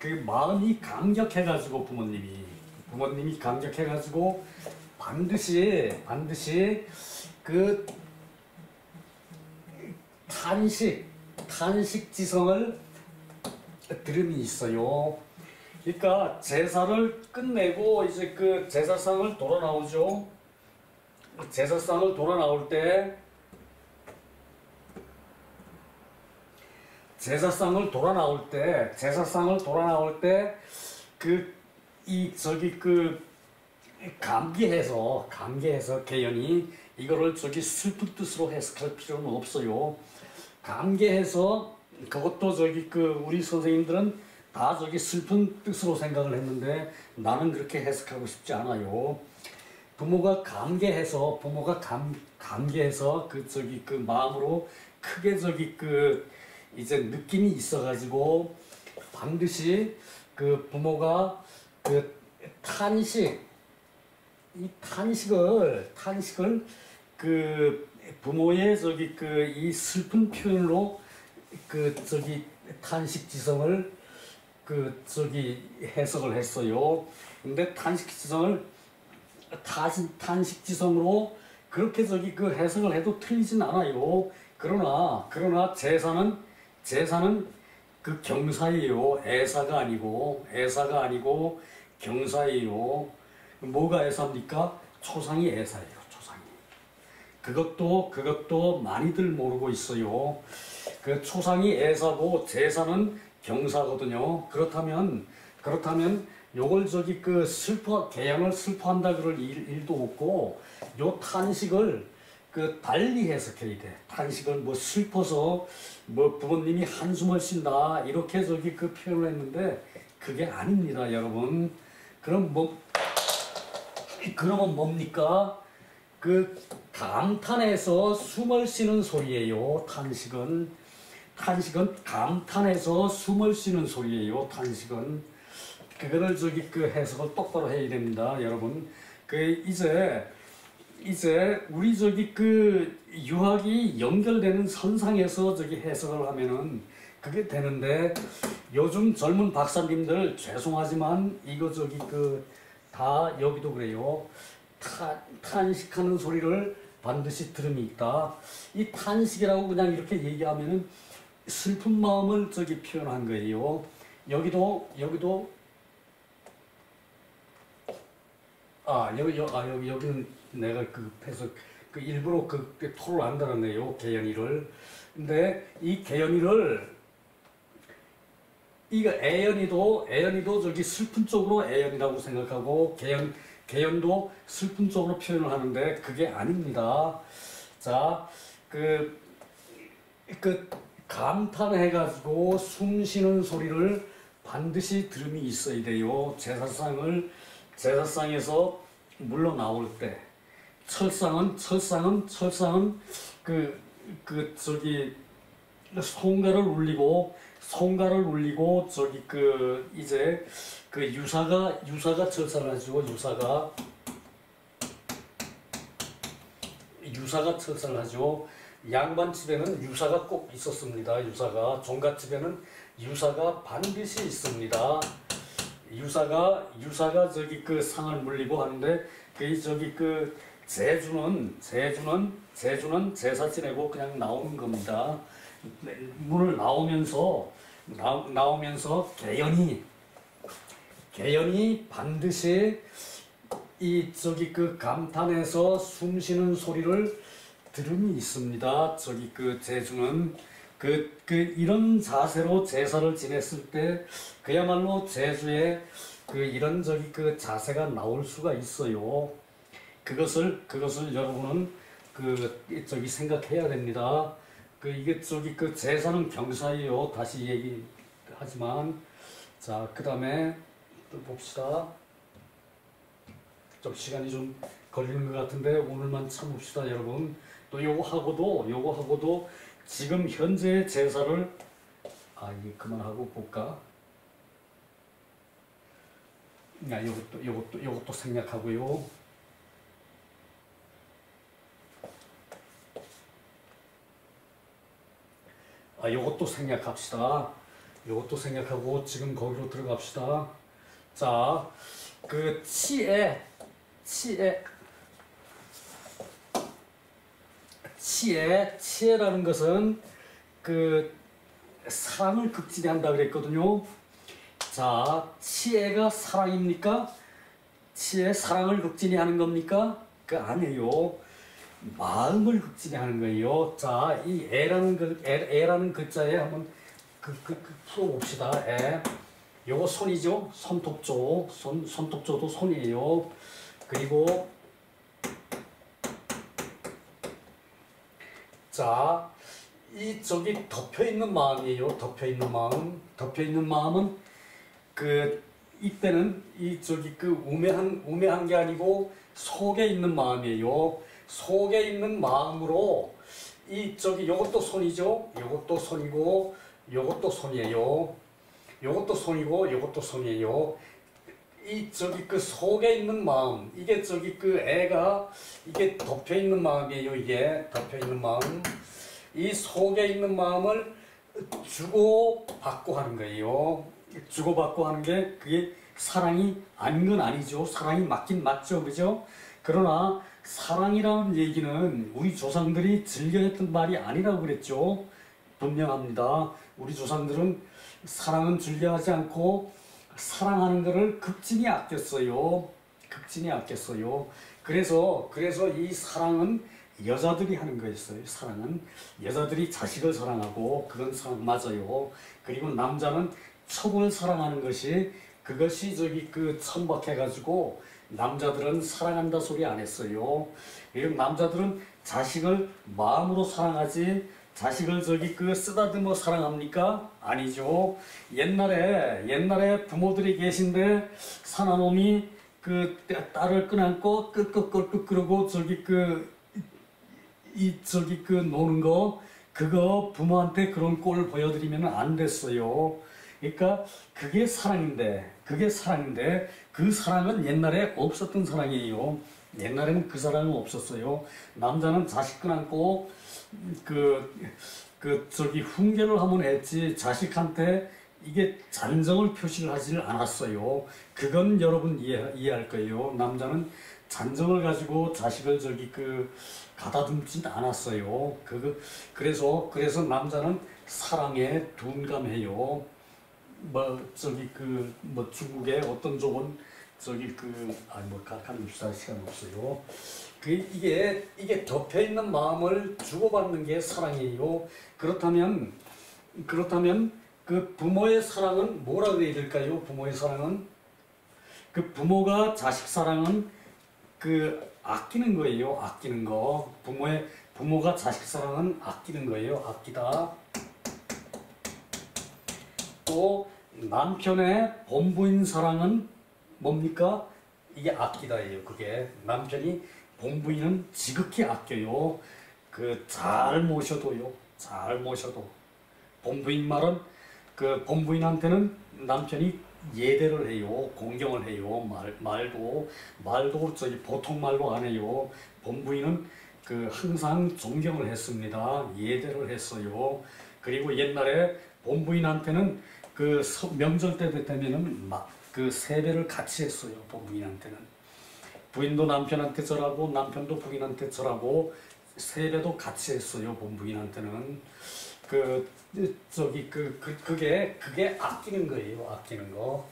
그 마음이 감격해가지고 부모님이 감격해가지고 반드시 그 탄식지성을 들음이 있어요. 그러니까 제사를 끝내고 이제 그 제사상을 돌아 나오죠. 제사상을 돌아 나올 때 감기해서 개연이 이거를 슬픈 뜻으로 해석할 필요는 없어요. 감기해서 그것도 우리 선생님들은 다 슬픈 뜻으로 생각을 했는데 나는 그렇게 해석하고 싶지 않아요. 부모가 감개해서 그 마음으로 크게 이제 느낌이 있어가지고 반드시 그 부모가 그 탄식을 그 부모의 이 슬픈 표현으로 탄식지성을 해석을 했어요. 근데 탄식지성으로 그렇게 해석을 해도 틀리진 않아요. 그러나 제사는 그 경사예요. 애사가 아니고 경사예요. 뭐가 애사입니까? 초상이 애사예요. 초상이. 그것도 많이들 모르고 있어요. 그 초상이 애사고 제사는 경사거든요. 그렇다면 요걸 개연을 슬퍼한다 그럴 일도 없고 요 탄식을 달리 해석해야 돼. 탄식을 슬퍼서 부모님이 한숨을 쉰다 이렇게 표현을 했는데 그게 아닙니다, 여러분. 그러면 뭡니까? 감탄해서 숨을 쉬는 소리예요. 탄식은 감탄해서 숨을 쉬는 소리예요. 탄식은 그거를 해석을 똑바로 해야 됩니다, 여러분. 이제 우리 유학이 연결되는 선상에서 해석을 하면은 그게 되는데 요즘 젊은 박사님들 죄송하지만 이거 다 여기도 그래요. 탄식하는 소리를 반드시 들음이 있다. 이 탄식이라고 그냥 이렇게 얘기하면은 슬픈 마음을 표현한 거예요. 여기도 여기는 내가 급해서 일부러 토를 안 달았네요. 개연이를. 근데 이 개연이를 애연이도 슬픈 쪽으로 애연이라고 생각하고 개연도 슬픈 쪽으로 표현을 하는데 그게 아닙니다. 자, 감탄해가지고 숨 쉬는 소리를 반드시 들음이 있어야 돼요. 제사상에서 물러나올 때 철상은 송가를 울리고 이제 유사가 철사를 하죠. 유사가 철사를 하죠. 양반집에는 유사가 꼭 있었습니다. 종갓집에는 유사가 반드시 있습니다. 유사가 상을 물리고 하는데 제주는 제사 지내고 그냥 나오는 겁니다. 문을 나오면서 개연이 반드시 감탄해서 숨 쉬는 소리를 들음이 있습니다. 제주는 이런 자세로 제사를 지냈을 때 그야말로 제주에 이런 자세가 나올 수가 있어요. 그것을 여러분은 생각해야 됩니다. 이게 제사는 경사예요. 다시 얘기하지만 자, 그 다음에 또 봅시다. 좀 시간이 좀 걸리는 것 같은데 오늘만 참읍시다, 여러분. 또 요거하고도 지금 현재의 제사를 이게 그만하고 볼까? 요것도 생략하고요. 요것도 생략합시다. 요것도 생각하고 지금 거기로 들어갑시다. 자, 그 치애라는 것은 그 사랑을 극진히 한다 그랬거든요. 자, 치애가 사랑입니까? 치애 사랑을 극진히 하는 겁니까? 그 아니에요. 마음을 극진히 하는 거예요. 자, 이 애라는 글자에 한번 풀어봅시다. 애. 요거 손이죠. 손톱조. 손톱조도 손이에요. 그리고 자, 이 저기 덮여 있는 마음이에요. 덮여 있는 마음. 덮여 있는 마음은 그 이때는 이 저기 그 우매한 게 아니고 속에 있는 마음이에요. 속에 있는 마음으로 이 저기 요것도 손이죠. 요것도 손이고 요것도 손이에요. 요것도 손이고 요것도 손이에요. 이 저기 그 속에 있는 마음, 이게 저기 그 애가 이게 덮여 있는 마음이에요. 이게 덮여 있는 마음. 이 속에 있는 마음을 주고 받고 하는 거예요. 주고 받고 하는 게 그게 사랑이 아닌 건 아니죠. 사랑이 맞긴 맞죠, 그죠? 그러나 사랑이라는 얘기는 우리 조상들이 즐겨했던 말이 아니라고 그랬죠. 분명합니다. 우리 조상들은 사랑은 즐겨하지 않고 사랑하는 것을 극진히 아꼈어요. 극진히 아꼈어요. 그래서 이 사랑은 여자들이 하는 거였어요. 사랑은 여자들이 자식을 사랑하고 그건 사랑 맞아요. 그리고 남자는 첩을 사랑하는 것이 그것이 저기 그 천박해가지고 남자들은 사랑한다 소리 안 했어요. 그리고 남자들은 자식을 마음으로 사랑하지 자식을 저기 그 쓰다듬어 사랑합니까? 아니죠. 옛날에 부모들이 계신데 사나놈이 그 딸을 끄안고 끄끄끄끄 그러고 저기 저기 노는 거 그거 부모한테 그런 꼴을 보여드리면 안 됐어요. 그러니까 그게 사랑인데 그 사랑은 옛날에 없었던 사랑이에요. 옛날에는 그 사랑은 없었어요. 남자는 자식 끄안고 저기 훈계를 하면 했지 자식한테 이게 잔정을 표시를 하지를 않았어요. 그건 여러분 이해할 거예요. 남자는 잔정을 가지고 자식을 저기 가다듬진 않았어요. 그래서 남자는 사랑에 둔감해요. 중국의 어떤 쪽은 가르칠 시간 없어요. 이게 덮여 있는 마음을 주고받는 게 사랑이에요. 그렇다면 그 부모의 사랑은 뭐라 그래야 될까요? 부모의 사랑은 그 부모가 자식 사랑은 아끼는 거예요. 아끼는 거. 부모가 자식 사랑은 아끼는 거예요. 아끼다. 또 남편의 본부인 사랑은 뭡니까? 이게 아끼다예요. 그게 남편이 본부인은 지극히 아껴요. 잘 모셔도요. 잘 모셔도 본부인 말은 본부인한테는 남편이 예대를 해요. 공경을 해요. 말도 저기 보통 말로 안 해요. 본부인은 항상 존경을 했습니다. 예대를 했어요. 그리고 옛날에 본부인한테는 명절 때 되면은 세배를 같이 했어요. 본부인한테는 부인도 남편한테 절하고 남편도 부인한테 절하고 세배도 같이 했어요. 본부인한테는 그게 아끼는 거예요. 아끼는 거.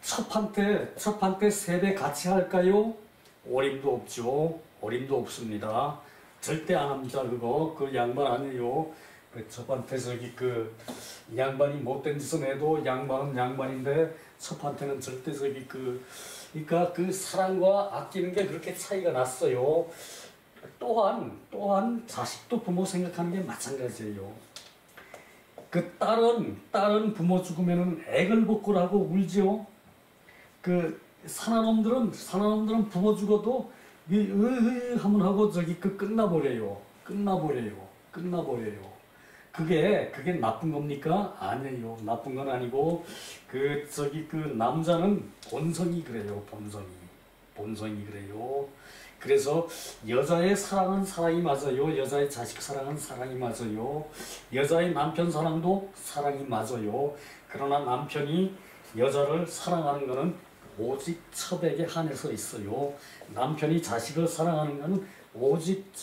첩한테 세배 같이 할까요? 어림도 없죠. 어림도 없습니다. 절대 안 합니다. 그 양반 아니에요. 첩한테 양반이 못된 짓은 해도 양반은 양반인데 첩한테는 절대 그러니까 사랑과 아끼는 게 그렇게 차이가 났어요. 또한 자식도 부모 생각하는 게 마찬가지예요. 딸은 부모 죽으면은 애걸복걸하고 울지요. 사나놈들은 부모 죽어도 하면 하고 끝나버려요. 그게 나쁜 겁니까? 아니에요. 나쁜 건 아니고 남자는 본성이 그래요. 본성이 그래요. 그래서 여자의 사랑은 사랑이 맞아요. 여자의 자식 사랑은 사랑이 맞아요. 여자의 남편 사랑도 사랑이 맞아요. 그러나 남편이 여자를 사랑하는 것은 오직 처백에 한해서 있어요. 남편이 자식을 사랑하는 것은 오직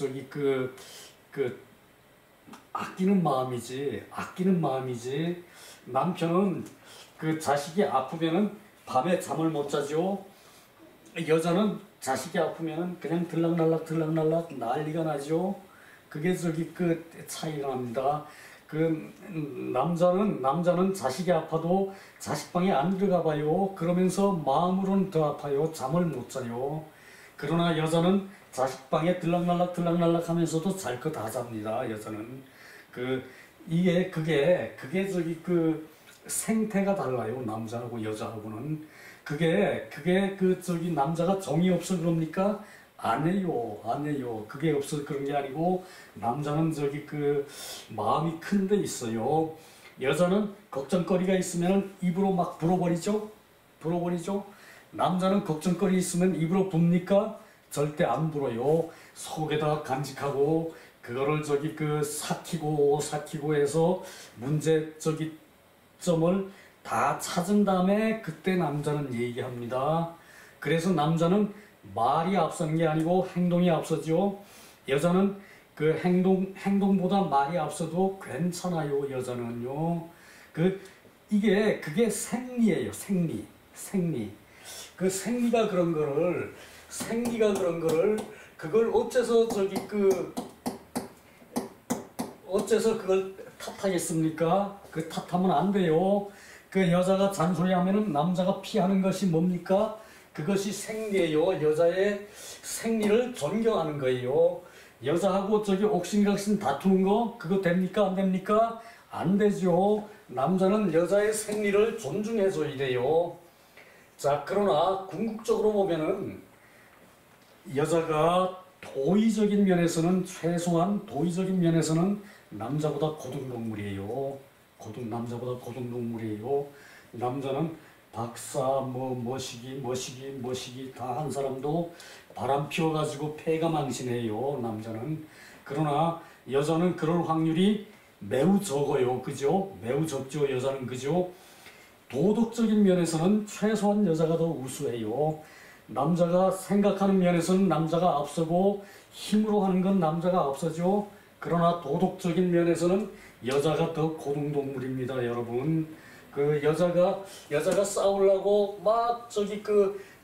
아끼는 마음이지. 남편은 그 자식이 아프면은 밤에 잠을 못 자죠. 여자는 자식이 아프면은 그냥 들락날락 난리가 나죠. 그게 차이가 납니다. 남자는 자식이 아파도 자식 방에 안 들어가 봐요. 그러면서 마음으로는 더 아파요. 잠을 못 자요. 그러나 여자는 자식 방에 들락날락 하면서도 잘 거 다 잡니다. 여자는 그게 생태가 달라요. 남자하고 여자하고는. 그게 남자가 정이 없어 그럽니까? 아니에요. 그게 없어 그런 게 아니고, 남자는 마음이 큰 데 있어요. 여자는 걱정거리가 있으면 입으로 막 불어버리죠. 남자는 걱정거리 있으면 입으로 붑니까? 절대 안 불어요. 속에다 간직하고 그거를 삭히고 해서 문제점을 다 찾은 다음에 그때 남자는 얘기합니다. 그래서 남자는 말이 앞서는 게 아니고 행동이 앞서죠. 여자는 행동보다 말이 앞서도 괜찮아요. 여자는요. 그게 생리예요. 생리. 생리가 그런 거를 그걸 어째서 그걸 탓하겠습니까? 탓하면 안 돼요. 여자가 잔소리하면은 남자가 피하는 것이 뭡니까? 그것이 생리예요. 여자의 생리를 존경하는 거예요. 여자하고 옥신각신 다투는 거 그거 됩니까? 안 됩니까? 안 되죠. 남자는 여자의 생리를 존중해줘야 돼요. 자, 그러나 궁극적으로 보면은 여자가 최소한 도의적인 면에서는 남자보다 고등동물이에요. 남자보다 고등동물이에요. 남자는 박사, 머시기 다 한 사람도 바람 피워가지고 폐가 망신해요. 남자는. 그러나 여자는 그럴 확률이 매우 적어요. 그죠? 매우 적죠. 여자는. 그죠? 도덕적인 면에서는 최소한 여자가 더 우수해요. 남자가 생각하는 면에서는 남자가 앞서고 힘으로 하는 건 남자가 앞서죠. 그러나 도덕적인 면에서는 여자가 더 고등동물입니다. 여러분. 여자가 싸우려고 막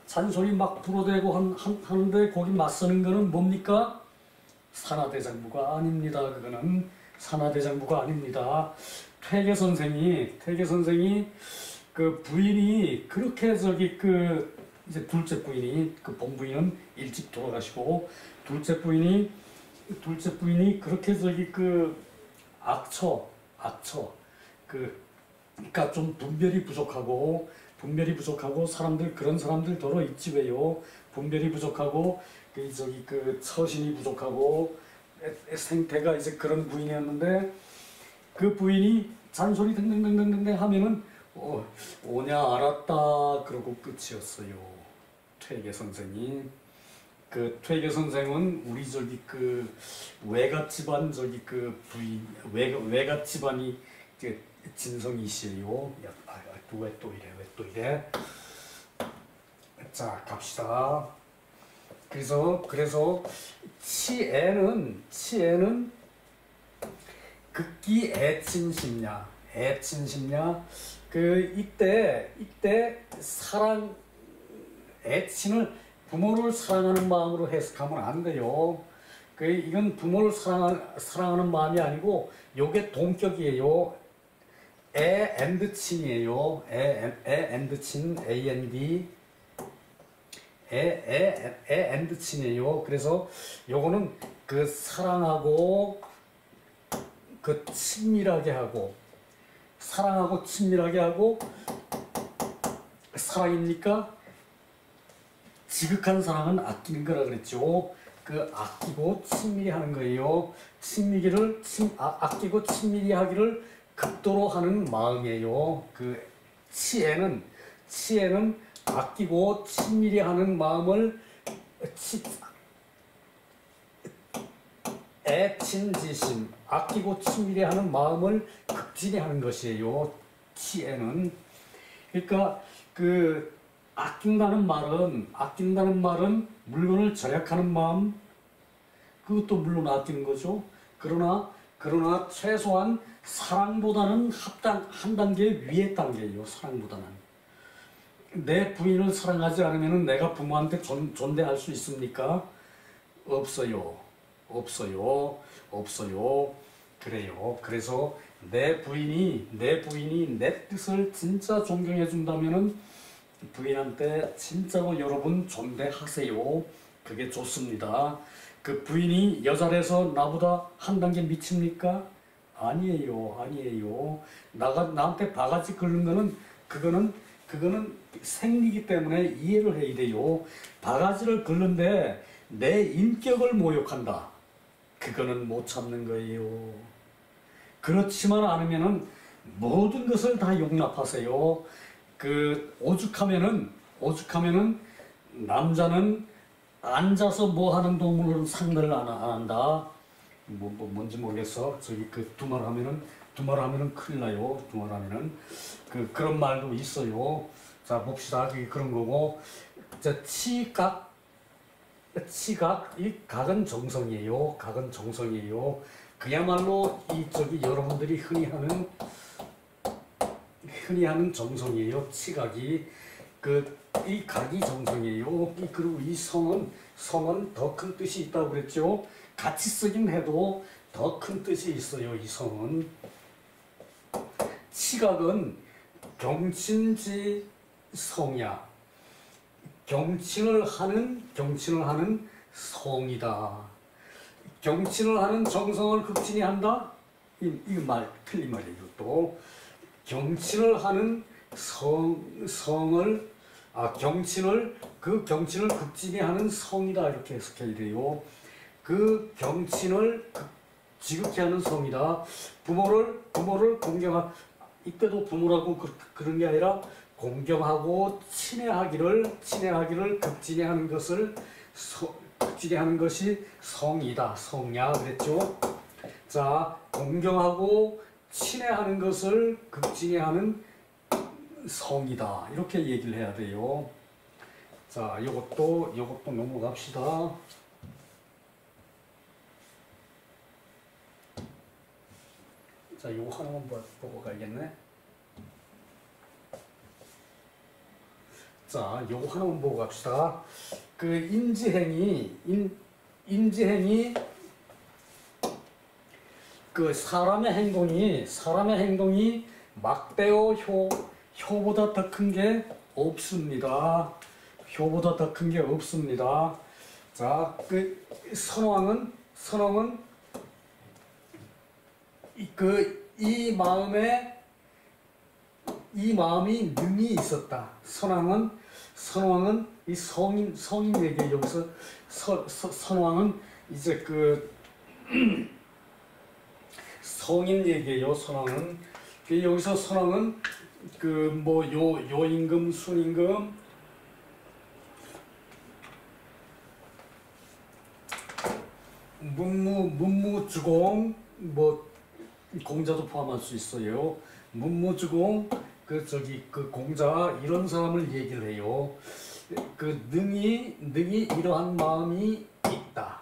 잔소리 막 불어대고 하는데 거기 맞서는 거는 뭡니까? 산하대장부가 아닙니다. 그거는 산하대장부가 아닙니다. 퇴계 선생이 부인이 그렇게 이제 둘째 부인이 본부인은 일찍 돌아가시고 둘째 부인이 그렇게 악처 그러니까 좀 분별이 부족하고 그런 사람들 더러 있지 왜요? 분별이 부족하고 처신이 부족하고 생태가 이제 그런 부인이었는데 그 부인이 잔소리 등등등등등 하면은 오냐 알았다 그러고 끝이었어요. 퇴계 선생이. 퇴계 선생은 우리 외갓 집안 부인 외갓 집안이 진성이시에요. 왜 또 이래? 자, 갑시다. 그래서 치애는 극기 애친심냐. 이때 사랑 애친을 부모를 사랑하는 마음으로 해석하면 안 돼요. 이건 부모를 사랑하는 마음이 아니고 요게 동격이에요. 애 앤드 친이에요. 애 앤드 친 AND 애 앤드 친이에요. 그래서 요거는 사랑하고 친밀하게 하고 사랑입니까? 지극한 사랑은 아끼는 거라 그랬죠. 아끼고 친밀히 하는 거예요. 아끼고 친밀히 하기를 극도로 하는 마음이에요. 치애는 아끼고 친밀히 하는 마음을 애친지심, 아끼고 친밀히 하는 마음을 극진히 하는 것이에요. 치에는. 그러니까 그 아낀다는 말은 물건을 절약하는 마음, 그것도 물론 아끼는 거죠. 그러나 최소한 사랑보다는 한 단계 위의 단계예요. 사랑보다는. 내 부인을 사랑하지 않으면 내가 부모한테 존대할 수 있습니까? 없어요. 그래요. 그래서 내 부인이 내 뜻을 진짜 존경해 준다면은 부인한테 진짜로 여러분 존대하세요. 그게 좋습니다. 그 부인이 여자라서 나보다 한 단계 미칩니까? 아니에요. 나한테 바가지 긁는 거는 그거는 생리기 때문에 이해를 해야 돼요. 바가지를 긁는데 내 인격을 모욕한다. 그거는 못 참는 거예요. 그렇지만 않으면은 모든 것을 다 용납하세요. 그 오죽하면은 남자는 앉아서 뭐 하는 동물은 상대를 안 한다. 뭔지 모르겠어. 저기 그 두말하면은 큰일 나요. 두말하면은 그런 말도 있어요. 자 봅시다. 그게 그런 거고. 자 치각 이 각은 정성이에요. 그야말로 여러분들이 흔히 하는 정성이에요. 치각이 이 각이 정성이에요. 그리고 이 성은 더 큰 뜻이 있다고 그랬죠. 같이 쓰긴 해도 더 큰 뜻이 있어요. 이 성은. 치각은 경친지 성야. 경친을 하는 성이다. 경친을 하는 정성을 극진히 한다. 이 말 틀린 말이에요. 또 경친을 하는 경친을 극진히 하는 성이다. 이렇게 해석해야 돼요. 그 경친을 지극히 하는 성이다. 부모를 이때도 부모라고 그런 게 아니라 공경하고 친애하기를 극진히 하는 것이 성이다. 성야 그랬죠. 자, 공경하고 친애하는 것을 극진히 하는 성이다. 이렇게 얘기를 해야 돼요. 자, 요것도 넘어갑시다. 자, 요거 하나만 보고 가야겠네. 자, 요거 하나만 보고 갑시다. 그 인지행이 그 사람의 행동이 막대어 효보다 더 큰 게 없습니다. 자, 그 선왕은 이 마음이 능이 있었다. 선왕은 이 성인 얘기 여기서 선왕은 이제 그 성인 얘기예요. 선왕은 여기서 선왕은 그 뭐 요임금 순임금 문무주공 뭐 공자도 포함할 수 있어요. 문무주공 그 공자 이런 사람을 얘기를 해요. 그 능이 이러한 마음이 있다.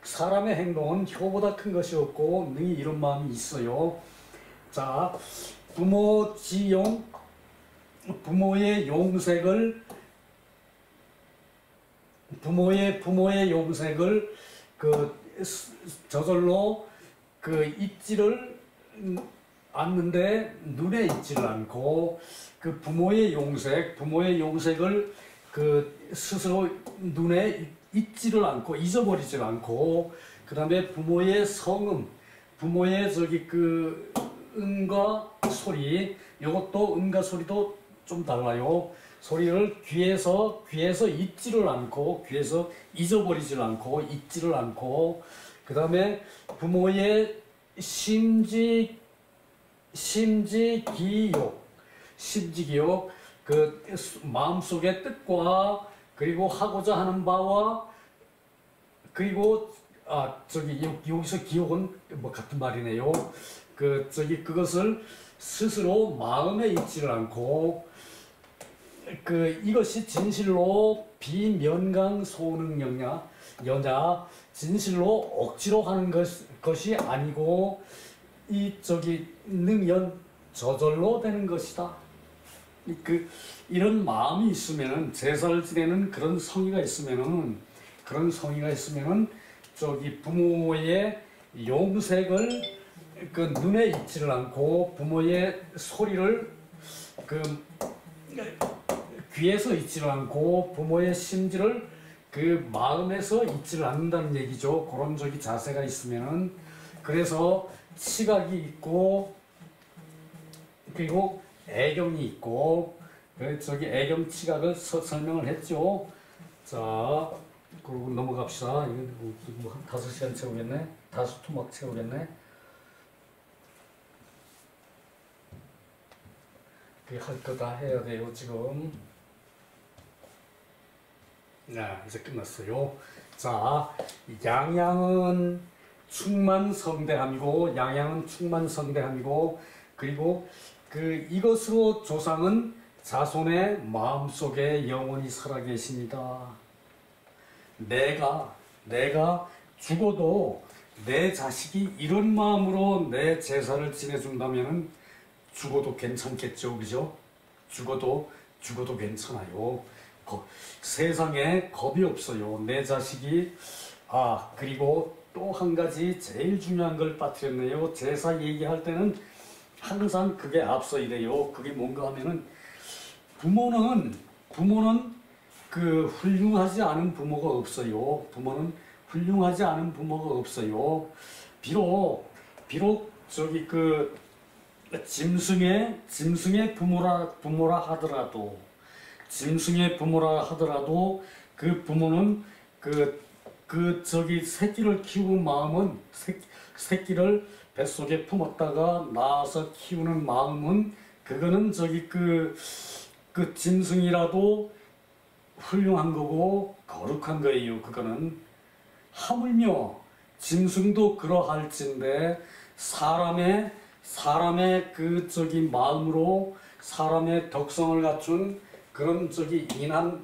사람의 행동은 효보다 큰 것이 없고 능이 이런 마음이 있어요. 자, 부모의 용색을 저절로 잊지를 않는데 눈에 있지를 않고 그 부모의 용색을 스스로 눈에 잊지를 않고 잊어버리질 않고 그 다음에 부모의 성음 부모의 음과 소리 이것도 음과 소리도 좀 달라요. 소리를 귀에서 잊지를 않고 귀에서 잊어버리질 않고 잊지를 않고 그 다음에 부모의 심지기욕 그 마음속의 뜻과 그리고 하고자 하는 바와 그리고 여기서 기억은 뭐 같은 말이네요. 그것을 스스로 마음에 있지를 않고 이것이 진실로 비면강 소능여냐 진실로 억지로 하는 것이 아니고 능연 저절로 되는 것이다. 이런 마음이 있으면은 제사를 지내는 그런 성의가 있으면은 부모의 용색을 눈에 익지를 않고 부모의 소리를 귀에서 잊지를 않고 부모의 심지를 마음에서 잊지를 않는다는 얘기죠. 그런 자세가 있으면은 그래서 치각이 있고 그리고 애경이 있고 애경 치각을 설명을 했죠. 자, 그리고 넘어갑시다. 이거 한 5시간 채우겠네. 다수 토막 채우겠네. 할 거 다 해야 돼요 지금. 네, 이제 끝났어요. 자, 양양은 충만성대함이고 그리고 이것으로 조상은 자손의 마음속에 영원히 살아계십니다. 내가 죽어도 내 자식이 이런 마음으로 내 제사를 지내준다면 죽어도 괜찮겠죠, 그죠? 죽어도 괜찮아요. 세상에 겁이 없어요. 내 자식이. 그리고 또 한 가지 제일 중요한 걸 빠뜨렸네요. 제사 얘기할 때는 항상 그게 앞서 이래요. 그게 뭔가 하면은 부모는 훌륭하지 않은 부모가 없어요. 훌륭하지 않은 부모가 없어요. 비록 짐승의 부모라 하더라도 그 부모는 새끼를 키우는 마음은 새끼를 뱃속에 품었다가 낳아서 키우는 마음은 그거는 짐승이라도 훌륭한 거고 거룩한 거예요. 그거는 하물며 짐승도 그러할진데 사람의 마음으로 사람의 덕성을 갖춘 그런 인한